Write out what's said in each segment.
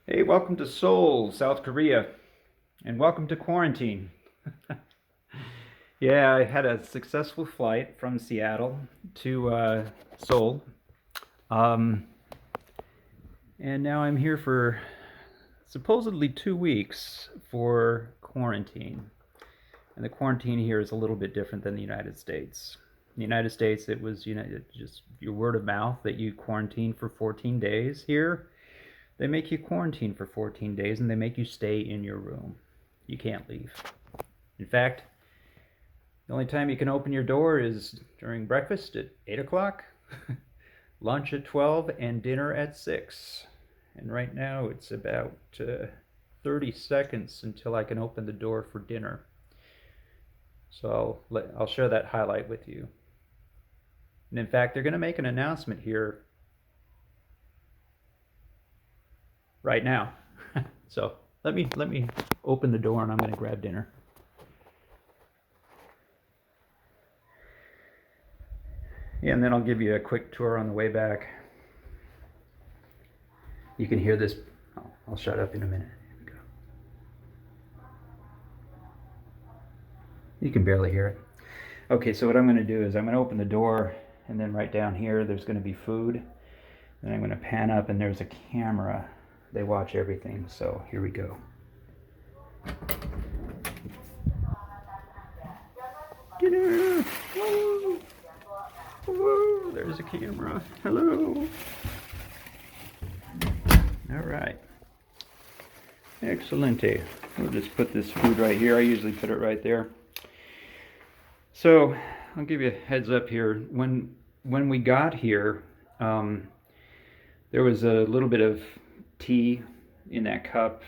Hey, welcome to Seoul, South Korea, and welcome to quarantine. Yeah, I had a successful flight from Seattle to Seoul, um, and now I'm here for supposedly 2 weeks for quarantine. And the quarantine here is a little bit different than the United States. In the United States, it was just your word of mouth that you quarantine for 14 days. Here, they make you quarantine for 14 days and they make you stay in your room. You can't leave. In fact, the only time you can open your door is during breakfast at 8 o'clock, lunch at 12, and dinner at 6. And right now it's about 30 seconds until I can open the door for dinner. So I'll share that highlight with you. And in fact, they're going to make an announcement here right now. So let me open the door and I'm going to grab dinner. Yeah, and then I'll give you a quick tour on the way back. You can hear this. I'll shut up in a minute. You can barely hear it. Okay, so what I'm going to do is I'm going to open the door, and then right down here there's going to be food. Then I'm going to pan up, and there's a camera. They watch everything, so here we go. Dinner! Whoa! Whoa! There's a camera. Hello! All right. Excellente. We'll just put this food right here. I usually put it right there. So I'll give you a heads up here. When we got here, there was a little bit of tea in that cup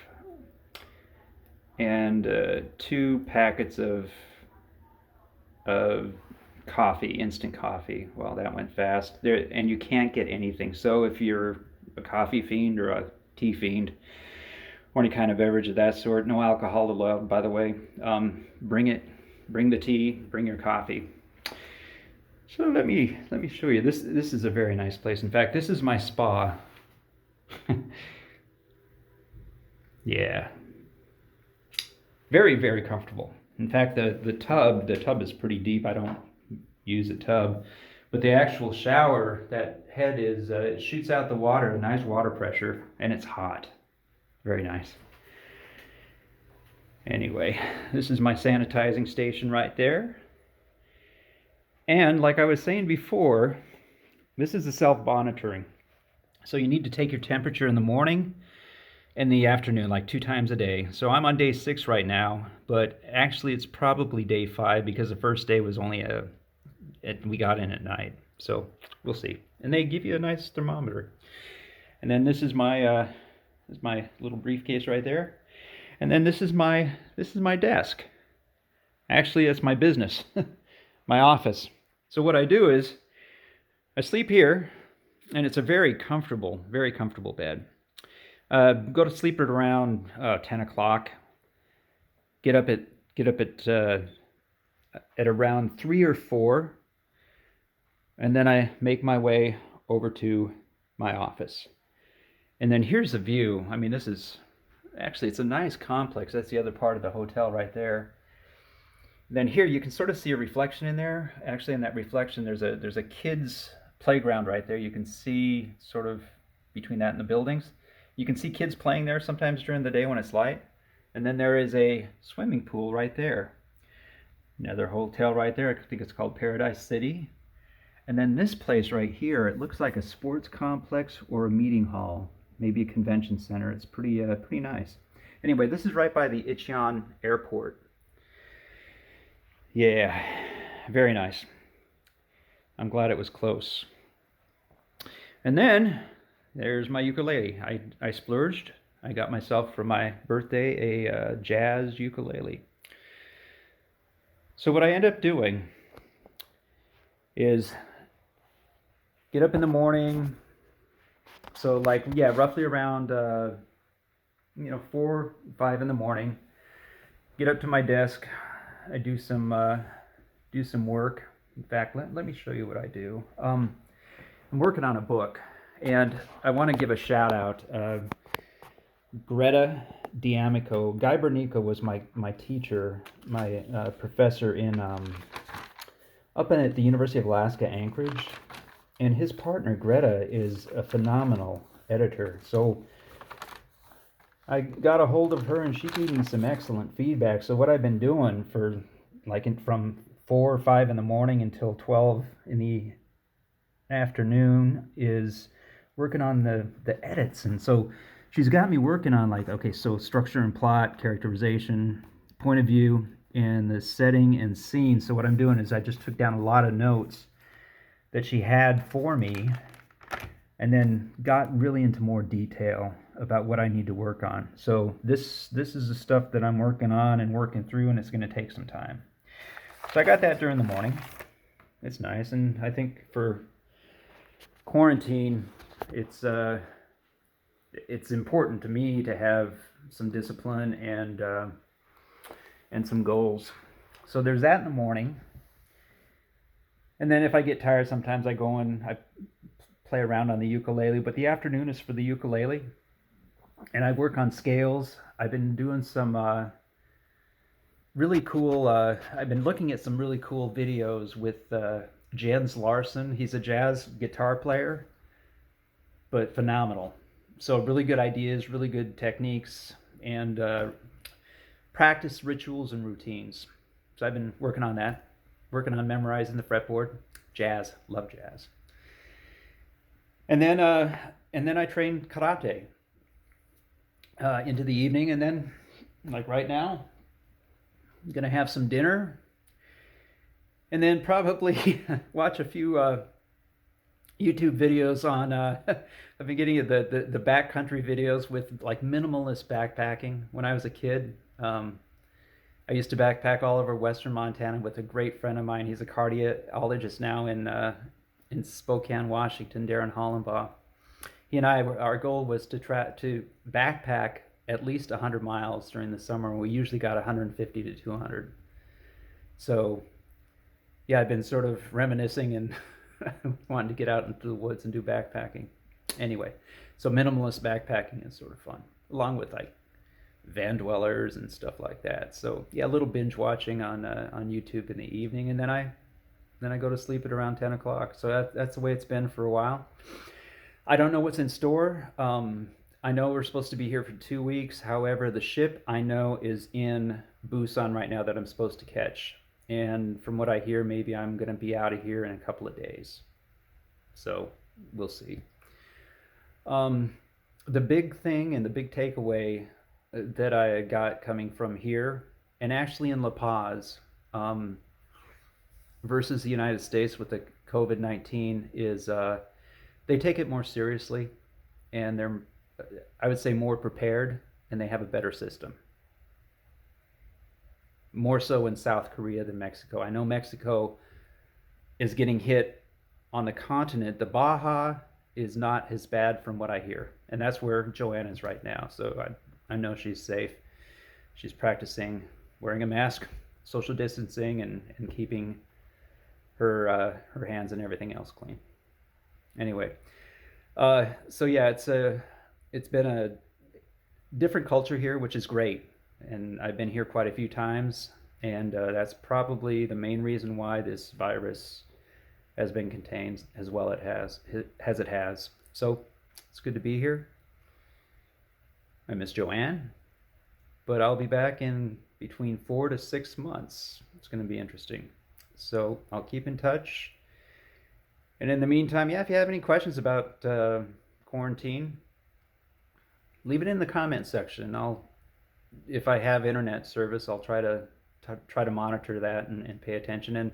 and 2 packets of coffee, instant coffee. Well, that went fast. There, and you can't get anything. So if you're a coffee fiend or a tea fiend, or any kind of beverage of that sort, no alcohol allowed, by the way, bring it. Bring the tea, bring your coffee. So let me show you. This is a very nice place. In fact, this is my spa. Yeah. Very, very comfortable. In fact, the tub is pretty deep. I don't use a tub, but the actual shower, that head is it shoots out the water, nice water pressure, and it's hot. Very nice. Anyway, this is my sanitizing station right there. And like I was saying before, this is the self-monitoring. So you need to take your temperature in the morning and the afternoon, like 2 times a day. So I'm on day 6 right now, but actually it's probably day 5 because the first day was only we got in at night. So we'll see. And they give you a nice thermometer. And then this is my little briefcase right there. And then this is my desk. Actually, it's my business, my office. So what I do is I sleep here, and it's a very comfortable bed. Go to sleep at around 10 o'clock. Get up at around 3 or 4, and then I make my way over to my office. And then here's the view. I mean, this is actually, it's a nice complex. That's the other part of the hotel right there. Then here you can sort of see a reflection in there. Actually, in that reflection, there's a kids playground right there. You can see sort of between that and the buildings. You can see kids playing there sometimes during the day when it's light. And then there is a swimming pool right there. Another hotel right there. I think it's called Paradise City. And then this place right here, it looks like a sports complex or a meeting hall, maybe a convention center. It's pretty nice. Anyway, this is right by the Incheon airport. Yeah, very nice. I'm glad it was close. And then there's my ukulele. I splurged. I got myself for my birthday a jazz ukulele. So what I end up doing is get up in the morning. So like, yeah, roughly around 4, 5 in the morning. Get up to my desk. I do some work. In fact, let me show you what I do. I'm working on a book, and I want to give a shout out. Greta D'Amico. Guy Bernico was my teacher, my professor in up at the University of Alaska Anchorage, and his partner Greta is a phenomenal editor. So I got a hold of her, and she gave me some excellent feedback. So what I've been doing for from 4 or 5 in the morning until 12 in the afternoon is working on the edits. And so she's got me working on okay, so structure and plot, characterization, point of view, and the setting and scene. So what I'm doing is I just took down a lot of notes that she had for me, and then got really into more detail about what I need to work on. So this is the stuff that I'm working on and working through, and it's going to take some time. So I got that during the morning. It's nice, and I think for quarantine, it's important to me to have some discipline and some goals. So there's that in the morning. And then if I get tired, sometimes I go and I play around on the ukulele, but the afternoon is for the ukulele. And I work on scales. I've been doing some really cool, I've been looking at some really cool videos with Jens Larson. He's a jazz guitar player, but phenomenal. So really good ideas, really good techniques, and practice rituals and routines. So I've been working on that, working on memorizing the fretboard. Jazz, love jazz. And then I train karate into the evening, and then like right now, I'm gonna have some dinner, and then probably watch a few YouTube videos on. I've been getting the backcountry videos with like minimalist backpacking. When I was a kid, I used to backpack all over western Montana with a great friend of mine. He's a cardiologist now in Spokane, Washington, Darren Hollenbaugh. He and our goal was to try to backpack at least 100 miles during the summer, and we usually got 150 to 200. So yeah, I've been sort of reminiscing and wanting to get out into the woods and do backpacking. Anyway, so minimalist backpacking is sort of fun, along with like van dwellers and stuff like that. So yeah, a little binge watching on YouTube in the evening, and then I go to sleep at around 10 o'clock. So that's the way it's been for a while. I don't know what's in store. I know we're supposed to be here for 2 weeks. However, the ship I know is in Busan right now that I'm supposed to catch. And from what I hear, maybe I'm going to be out of here in a couple of days. So we'll see. The big thing and the big takeaway that I got coming from here, and actually in La Paz, versus the United States with the COVID-19, is they take it more seriously, and they're, I would say, more prepared, and they have a better system. More so in South Korea than Mexico. I know Mexico is getting hit on the continent. The Baja is not as bad from what I hear, and that's where JoAnne is right now. So I know she's safe. She's practicing wearing a mask, social distancing, and keeping her hands and everything else clean. Anyway, so yeah, it's been a different culture here, which is great. And I've been here quite a few times, and that's probably the main reason why this virus has been contained as well it has. So it's good to be here. I miss JoAnne, but I'll be back in between 4 to 6 months. It's going to be interesting. So I'll keep in touch. And in the meantime, yeah, if you have any questions about quarantine, leave it in the comment section. If I have internet service, I'll try to monitor that and pay attention, and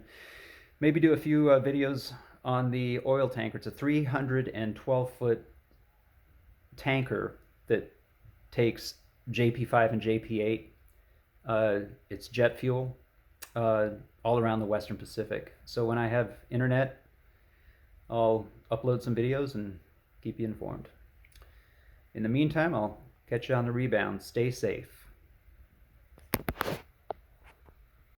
maybe do a few videos on the oil tanker. It's a 312-foot tanker that takes JP5 and JP8. It's jet fuel all around the Western Pacific. So when I have internet, I'll upload some videos and keep you informed. In the meantime, I'll catch you on the rebound. Stay safe.